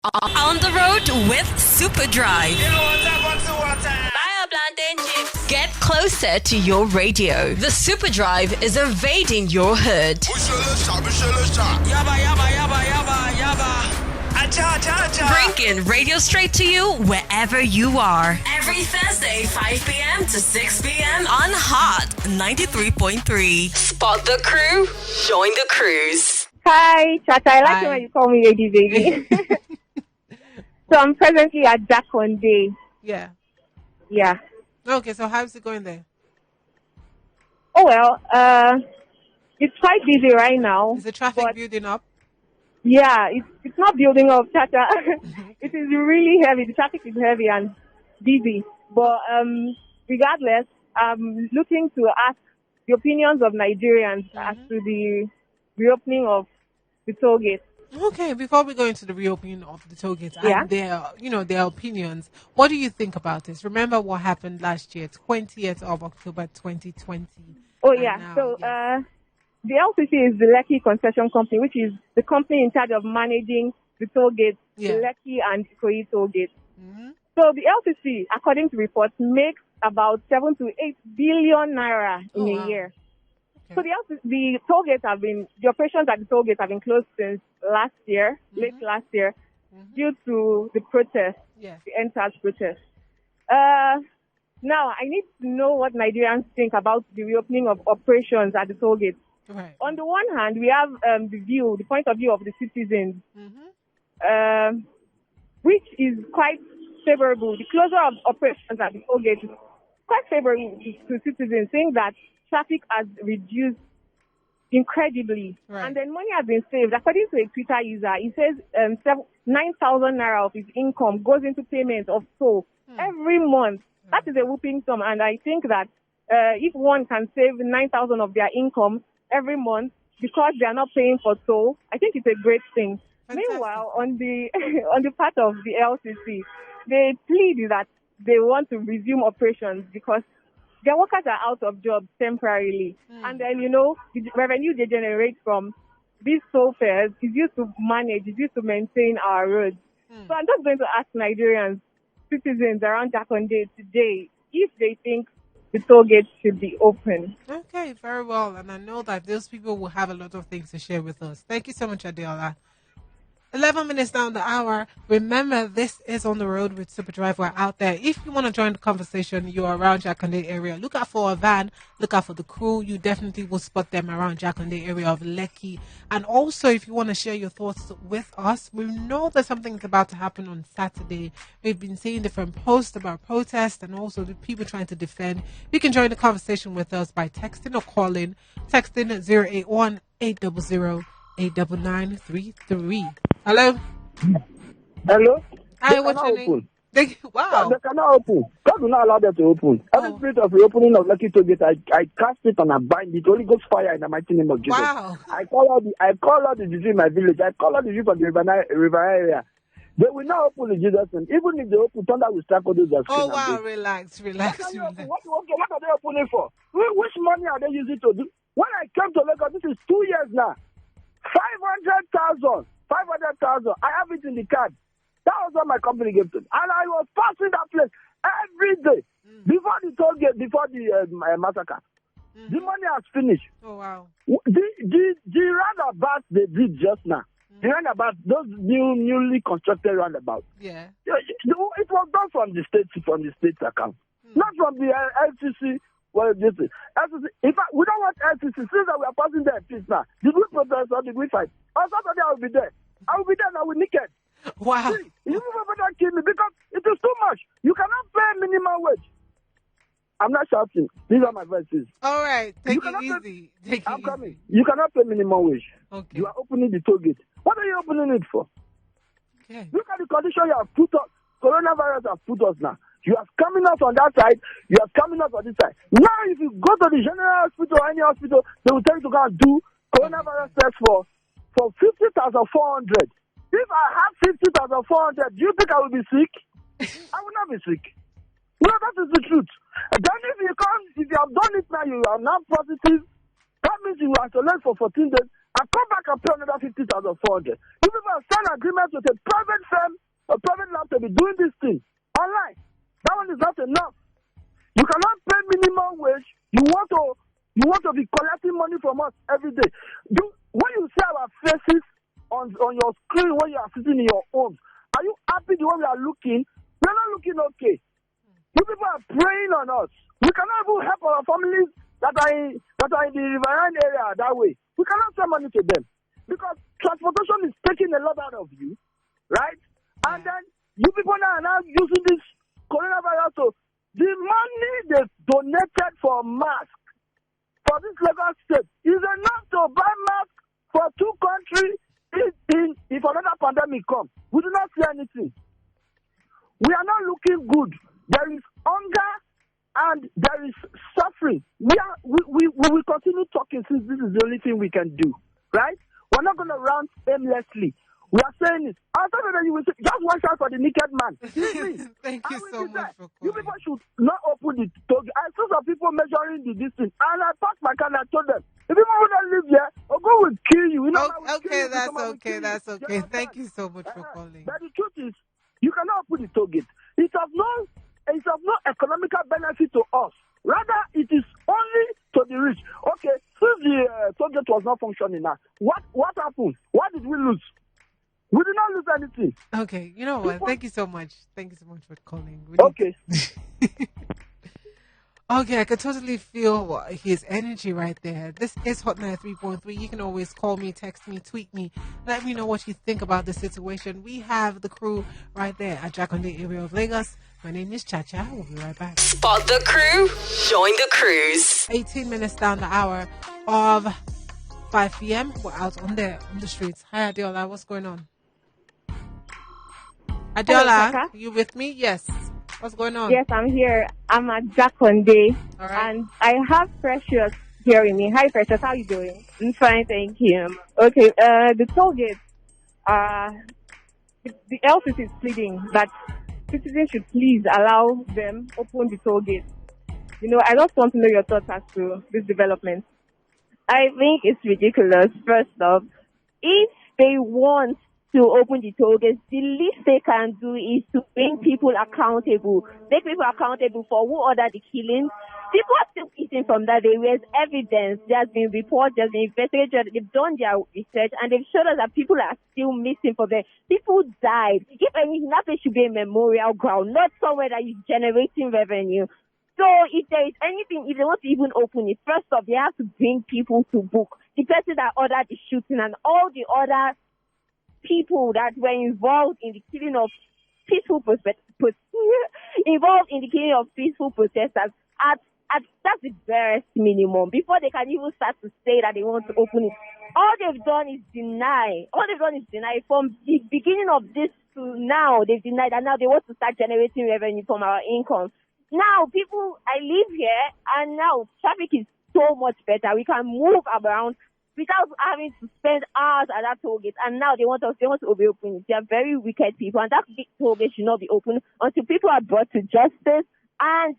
On the road with Superdrive. Get closer to your radio. The Superdrive is invading your hood. Bringing radio straight to you wherever you are. Every Thursday, 5 p.m. to 6 p.m. on Hot 93.3. Spot the crew, join the cruise. Hi, Chacha. I like it when you call me Lady Baby. So I'm presently at Jakonde. Yeah. Yeah. Okay, so how's it going there? Oh, well, it's quite busy right now. Is the traffic building up? Yeah, it's not building up, Chacha. It is really heavy. The traffic is heavy and busy. But regardless, I'm looking to ask the opinions of Nigerians as to the reopening of the toll gate. Okay, before we go into the reopening of the toll gates and their opinions, what do you think about this? Remember what happened last year, 20th of October 2020. Oh, yeah. Now, so the LCC is the Lekki Concession Company, which is the company in charge of managing the toll gates, the Lekki and Ikoyi toll gates. So the LCC, according to reports, makes about 7 to 8 billion naira in a year. So the toll gates the operations at the toll gates have been closed since last year, late last year, due to the protest, the end-charge protest. Now, I need to know what Nigerians think about the reopening of operations at the toll gates. Right. On the one hand, we have the point of view of the citizens, which is quite favorable. The closure of operations at the toll gates is quite favorable to citizens, saying that traffic has reduced incredibly. Right. And then money has been saved. According to a Twitter user, he says 9,000 naira of his income goes into payment of toll every month. That is a whooping sum. And I think that if one can save 9,000 of their income every month because they are not paying for toll, I think it's a great thing. Fantastic. Meanwhile, on the part of the LCC, they plead that they want to resume operations because their workers are out of jobs temporarily. And then, the revenue they generate from these toll fares is used to maintain our roads. So I'm just going to ask Nigerians, citizens around Jakonde today, if they think the toll gates should be open. Okay, very well. And I know that those people will have a lot of things to share with us. Thank you so much, Adela. 11 minutes down the hour. Remember, this is On the Road with Superdrive. We're out there. If you want to join the conversation, you're around Jakonde area, look out for a van, look out for the crew. You definitely will spot them around Jakonde area of Lekki. And also, if you want to share your thoughts with us, we know that something's about to happen on Saturday. We've been seeing different posts about protests and also the people trying to defend. You can join the conversation with us by texting or calling. Texting at 081 800 89933. Hello? Hello? Hi, what's your name? Wow. They cannot open. God will not allow them to open. Every spirit of reopening of Lekki toll gate, I cast it and I bind it. Holy Ghost fire in the mighty name of Jesus. Wow. I call all the Jews in my village. I call all the Jews from the river area. They will not open in Jesus' name. Even if they open, thunder will strike all those that Oh, wow. Relax. What are they opening for? Which money are they using to do? When I came to Lagos, this is 2 years now. 500,000. I have it in the card. That was what my company gave to me. And I was passing that place every day. Before the toll gate, before the massacre. The money has finished. Oh, wow. The roundabout they did just now. The roundabout, those newly constructed roundabouts. Yeah. It was done from the state account. Not from the LCC. Well, this is LCC. In fact, we don't want LCC. Since that we are passing there in peace now, did we protest or did we fight? On Saturday, I will be there. I will be there now with naked. Wow. See, you will not kill me because it is too much. You cannot pay minimum wage. I'm not shouting. These are my verses. All right. Take it easy. I'm coming. You cannot pay minimum wage. Okay. You are opening the toll gate. What are you opening it for? Okay. Look at the condition you have put us. Coronavirus has put us now. You are coming out on that side. You are coming out on this side. Now, if you go to the general hospital or any hospital, they will tell you to go and do coronavirus test for 50,400. If I have 50,400, do you think I will be sick? I will not be sick. No, that is the truth. And then if you have done it now, you are now positive. That means you isolate for 14 days. and come back and pay another 50,400. You people have signed agreement with a private firm, a private lab to be doing this thing online. That one is not enough. You cannot pay minimum wage. You want to be collecting money from us every day. When you see our faces on your screen when you are sitting in your homes, are you happy the way we are looking? We are not looking okay. You people are preying on us. We cannot even help our families that are in the riverine area that way. We cannot send money to them because transportation is taking a lot out of you, right? And then you people are now using this coronavirus. So the money they donated for masks for this Lagos state is enough to buy masks for 2 countries if another pandemic comes. We do not see anything. We are not looking good. There is hunger and there is suffering. We will continue talking since this is the only thing we can do, right? We're not going to rant aimlessly. We are saying it. After that, you will say, just watch out for the naked man. Thank you so much for calling. You people should not open the door. I saw some people measuring the distance, and I parked my car and I told them, if you people don't live here, Ogo will kill you. That's okay. Thank you so much for calling. But the truth is, you cannot open the toll gate. It's of no economical benefit to us. Rather, it is only to the rich. Okay, since the toll gate was not functioning now, what happened? What did we lose? We did not lose anything. Okay, you know what? Thank you so much. Thank you so much for calling. Okay. Okay, I can totally feel his energy right there. This is Hot 93.3. You can always call me, text me, tweet me. Let me know what you think about the situation. We have the crew right there at Jakonde area of Lagos. My name is Chacha. We'll be right back. Spot the crew. Join the cruise. 18 minutes down the hour of 5 p.m. We're out on the streets. Hi, Adiola. What's going on? Adiola, Hello, you with me? Yes. What's going on? Yes, I'm here. I'm at Jakonde, right. and I have Precious hearing me. Hi, Precious. How you doing? I'm fine, thank you. Okay, the toll gate, the LCC is pleading that citizens should please allow them open the toll gate. You know, I just want to know your thoughts as to this development. I think it's ridiculous. First off, if they want to open the toll gates, the least they can do is to bring people accountable. Make people accountable for who ordered the killings. People are still missing from that. There is evidence. There's been reports. There's been investigations. They've done their research and they've showed us that people are still missing from there. People died. If anything, that place should be a memorial ground, not somewhere that is generating revenue. So if there is anything, if they want to even open it, first off, they have to bring people to book. The person that ordered the shooting and all the other people that were involved in the killing of peaceful protesters that's the barest minimum before they can even start to say that they want to open it. All they've done is deny. From the beginning of this to now, they've denied, and now they want to start generating revenue from our income. Now, I live here, and now traffic is so much better. We can move around without having to spend hours at that toll gate. And now they want to reopen it. They are very wicked people, and that big toll gate should not be open until people are brought to justice and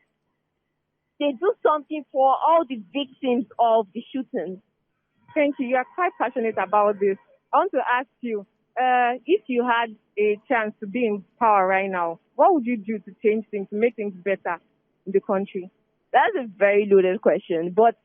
they do something for all the victims of the shootings. Thank you. You are quite passionate about this. I want to ask you, if you had a chance to be in power right now, what would you do to change things, to make things better in the country? That's a very loaded question. But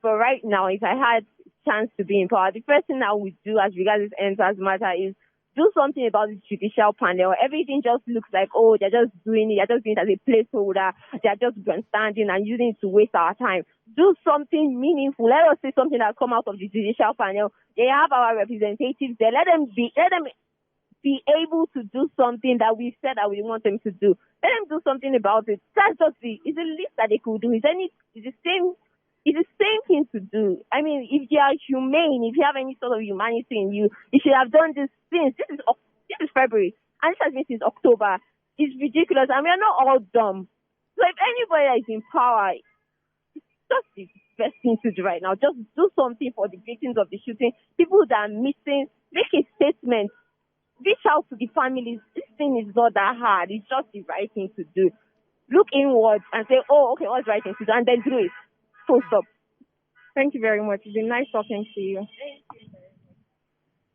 for right now, if I had a chance to be in power, the first thing I would do as regards this enters matter is do something about the judicial panel. Everything just looks like, they're just doing it. They're just doing it as a placeholder. They're just standing and using it to waste our time. Do something meaningful. Let us see something that come out of the judicial panel. They have our representatives there. Let them be able to do something that we said that we want them to do. Let them do something about it. That's just it's the least that they could do. It's the same thing to do. I mean, if you are humane, if you have any sort of humanity in you, you should have done this since. This is February, and this has been since October. It's ridiculous, and we are not all dumb. So if anybody that is in power, it's just the best thing to do right now. Just do something for the victims of the shooting, people that are missing. Make a statement. Reach out to the families. This thing is not that hard. It's just the right thing to do. Look inwards and say, okay, what's the right thing to do? And then do it. Full stop. Thank you very much. It's been nice talking to you.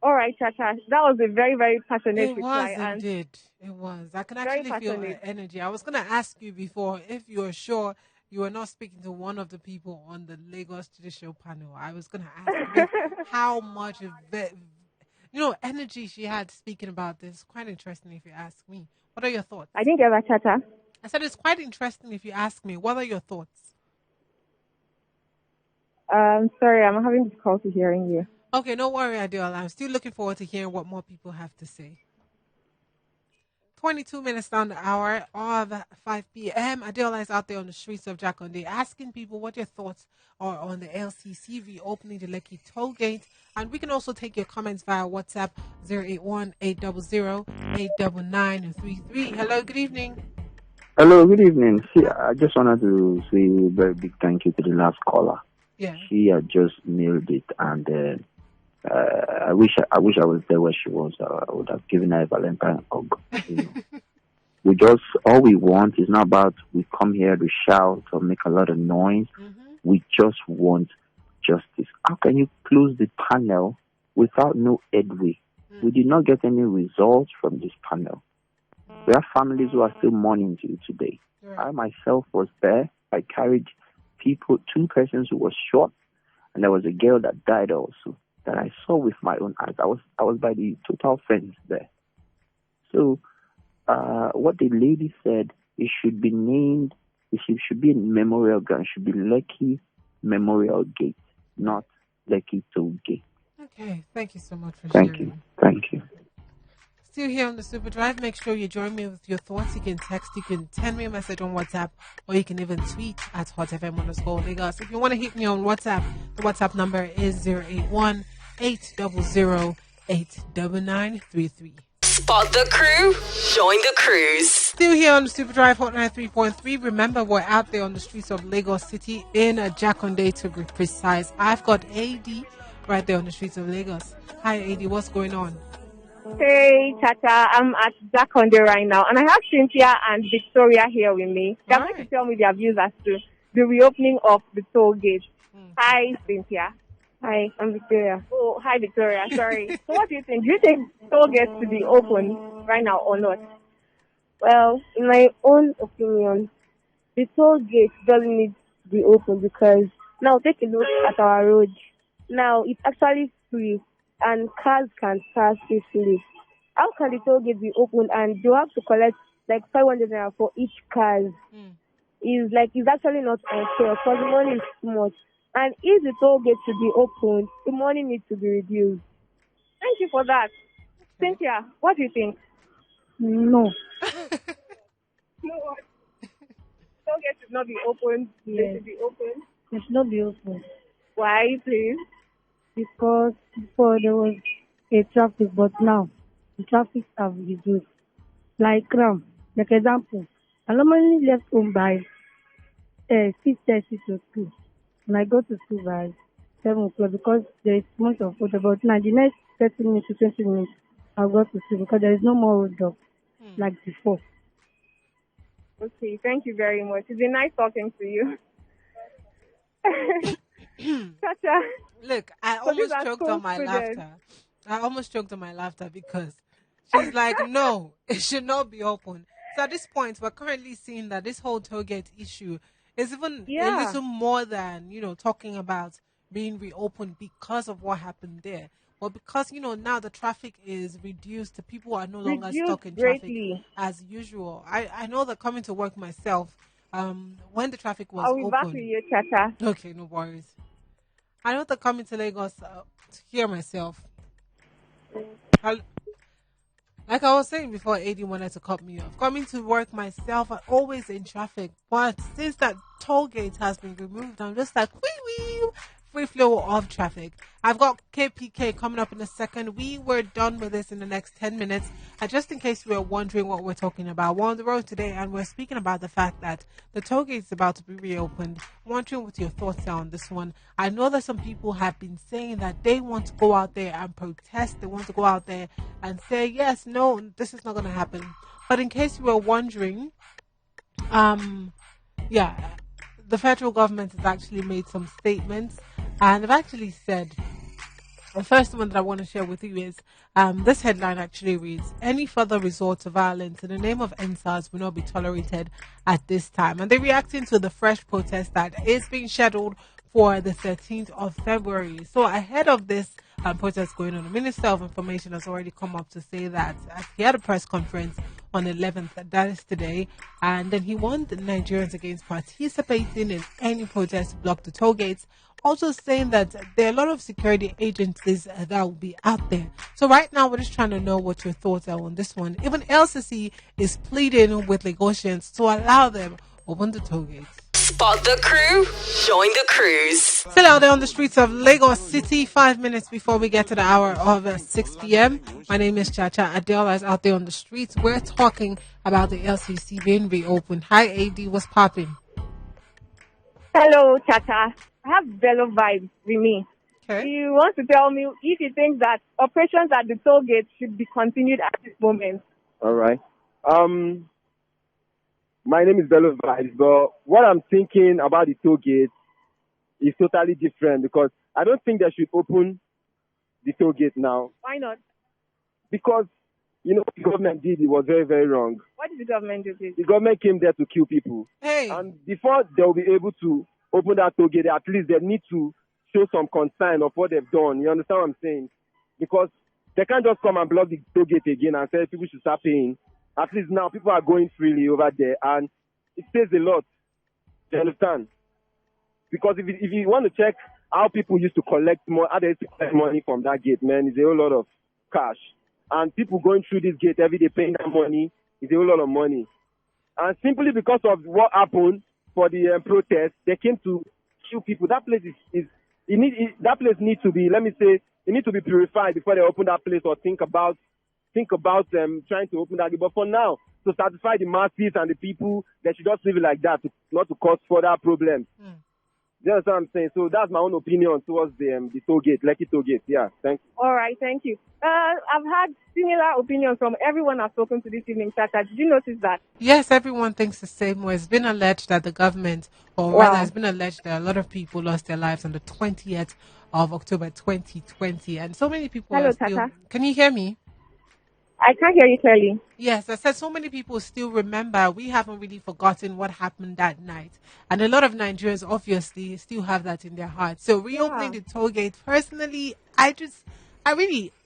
All right, Chacha. That was a very, very passionate It reply. was indeed. It was. I can Very actually feel passionate. energy. I was going to ask you before if you were sure you were not speaking to one of the people on the Lagos Judicial panel. I was going to ask you how much energy she had speaking about this. Quite interesting if you ask me. What are your thoughts? I didn't get that, Chacha. I said it's quite interesting if you ask me. What are your thoughts? Sorry, I'm having difficulty hearing you. Okay, no worry, Adiola. I'm still looking forward to hearing what more people have to say. 22 minutes down the hour of 5 p.m. Adiola is out there on the streets of Jakonde asking people what your thoughts are on the LCC reopening the Lekki toll gate. And we can also take your comments via WhatsApp 081-800-899-33. Hello, good evening. Hello, good evening. See, I just wanted to say a very big thank you to the last caller. Yeah. She had just nailed it, and I wish I was there where she was. I would have given her a Valentine hug. All we want is not about we come here to shout or make a lot of noise. Mm-hmm. We just want justice. How can you close the panel without no headway? We did not get any results from this panel. We have families who are still mourning till today. Right. I myself was there. I carried two persons who were shot, and there was a girl that died also that I saw with my own eyes. I was by the total fence there. So what the lady said, it should be named, it should be a memorial ground, it should be Lekki Memorial Gate, not Lekki Toll Gate. Okay, thank you so much for sharing. Thank you. Still here on the Super Drive. Make sure you join me with your thoughts. You can text, you can send me a message on WhatsApp, or you can even tweet at HotFM_Lagos. If you want to hit me on WhatsApp, the WhatsApp number is 081-800-89933. Spot the crew, join the cruise. Still here on the Super Drive Hotline 3.3. Remember, we're out there on the streets of Lagos City in Jakonde to be precise. I've got AD right there on the streets of Lagos. Hi AD, what's going on? Hey, Tata, I'm at Jakonde right now, and I have Cynthia and Victoria here with me. They're going to tell me their views as to the reopening of the toll gate. Hi, Cynthia. Hi, I'm Victoria. Oh, hi, Victoria. Sorry. So what do you think? Do you think toll gates to be open right now or not? Well, in my own opinion, the toll gate doesn't need to be open because now take a look at our road. Now, it's actually free, and cars can pass safely. How can the toll gate be opened and you have to collect like 500 naira for each car? It's actually not unfair because the money is too much. And if the toll gate should be opened, the money needs to be reduced. Thank you for that. Cynthia, what do you think? No. No what? Toll gate should not be opened. Yes. They should be open. It should not be open. Why, please? Because before there was a traffic, but now the traffic have reduced. Like example, I normally left home by 6:30 to 2. And I go to school by 7 o'clock because there is much of water. But now the next 30 minutes to 20 minutes, I'll go to school because there is no more road up like before. Okay, thank you very much. It's been nice talking to you. Chacha. Look, I almost choked on my laughter. I almost choked on my laughter because she's like, no, it should not be open. So at this point, we're currently seeing that this whole tollgate issue is even a little more than, talking about being reopened because of what happened there. But because, now the traffic is reduced, the people are no longer stuck in traffic as usual. I know that coming to work myself, when the traffic was open. I'll be back with you, Chacha. Okay, no worries. I know that coming to Lagos to hear myself. Like I was saying before, AD wanted to cut me off. Coming to work myself, I'm always in traffic. But since that toll gate has been removed, I'm just like, wee, free flow of traffic. I've got KPK coming up in a second. We were done with this in the next 10 minutes. And just in case you were wondering what we're talking about, we're on the road today and we're speaking about the fact that the toll gate is about to be reopened. Wondering what your thoughts are on this one. I know that some people have been saying that they want to go out there and protest. They want to go out there and say, yes, no, this is not going to happen. But in case you were wondering, the federal government has actually made some statements And I've actually said, the first one that I want to share with you is this headline actually reads, any further resort to violence in the name of NSAS will not be tolerated at this time. And they're reacting to the fresh protest that is being scheduled for the 13th of February. So ahead of this protest going on, the Minister of Information has already come up to say that he had a press conference on the 11th, that is today, and then he warned the Nigerians against participating in any protest to block the toll gates, also saying that there are a lot of security agencies that will be out there. So right now we're just trying to know what your thoughts are on this one. Even LCC is pleading with Lagosians to allow them open the toll gates. Spot the crew, join the cruise. Still out there on the streets of Lagos City, 5 minutes before we get to the hour of 6 p.m. My name is Chacha. Adela is out there on the streets. We're talking about the LCC being reopened. Hi, AD, what's popping? Hello, Chacha. I have Bello vibes with me. Okay. He wants to tell me if he thinks that operations at the toll gate should be continued at this moment. All right. My name is Bello Vibes, but what I'm thinking about the toll gate is totally different because I don't think they should open the toll gate now. Why not? Because, what the government did, it was very, very wrong. What did the government do, please? The government came there to kill people. Hey. And before they'll be able to open that toll gate, at least they need to show some concern of what they've done. You understand what I'm saying? Because they can't just come and block the toll gate again and say people should start paying. At least now people are going freely over there and it says a lot. Do you understand? Because if you want to check how people used to collect money, how they used to collect money from that gate, man, it's a whole lot of cash. And people going through this gate every day paying that money is a whole lot of money. And simply because of what happened for the protest, they came to kill people. That place that place needs to be, let me say, it needs to be purified before they open that place or think about trying to open that gate. But for now, to satisfy the masses and the people, they should just leave it like that, not to cause further problems. You understand what I'm saying? So that's my own opinion towards the toll gate, Lekki toll gate. Yeah, thanks. All right, thank you. I've had similar opinions from everyone I've spoken to this evening, Chacha. Did you notice that? Yes, everyone thinks the same way. It's been alleged that the government, or rather, it's been alleged that a lot of people lost their lives on the 20th of October 2020. And so many people Hello, are still... Chacha. Can you hear me? I can't hear you clearly. Yes, I said so many people still remember. We haven't really forgotten what happened that night. And a lot of Nigerians obviously still have that in their hearts. So reopening the toll gate, personally, I really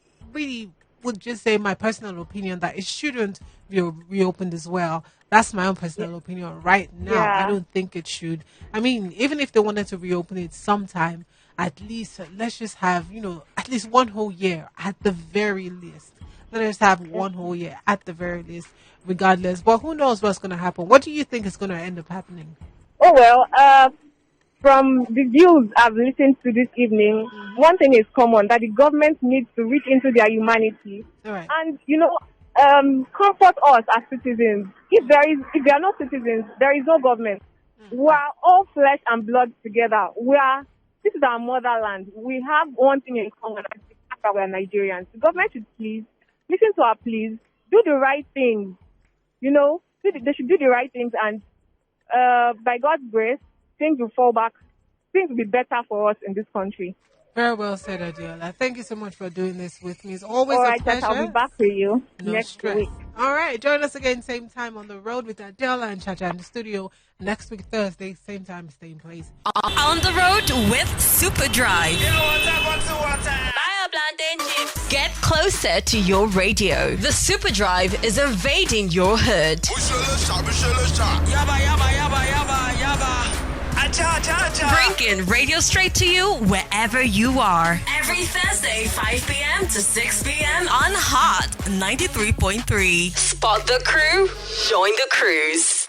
would just say my personal opinion that it shouldn't be reopened as well. That's my own personal opinion right now. Yeah. I don't think it should. I mean, even if they wanted to reopen it sometime, at least let's just have, at least one whole year at the very least. Let us have one whole year at the very least, regardless. But who knows what's going to happen? What do you think is going to end up happening? Oh, well, from the views I've listened to this evening, one thing is common, that the government needs to reach into their humanity. All right. And, comfort us as citizens. If they are not citizens, there is no government. We are all flesh and blood together. This is our motherland. We have one thing in common, and the fact that we are Nigerians. The government should please listen to our pleas, do the right things. They should do the right things, and by God's grace, things will fall back. Things will be better for us in this country. Very well said, Adiola. Thank you so much for doing this with me. It's always All a right, pleasure. I'll be back with you No next stress. week. All right, join us again, same time on the road with Adela and Chacha in the studio. Next week, Thursday, same time, same place. On the road with Super Drive. Get closer to your radio. The Super Drive is invading your hood. Bringing radio straight to you wherever you are. Every Thursday, 5 p.m. to 6 p.m. on Hot 93.3. Spot the crew, join the cruise.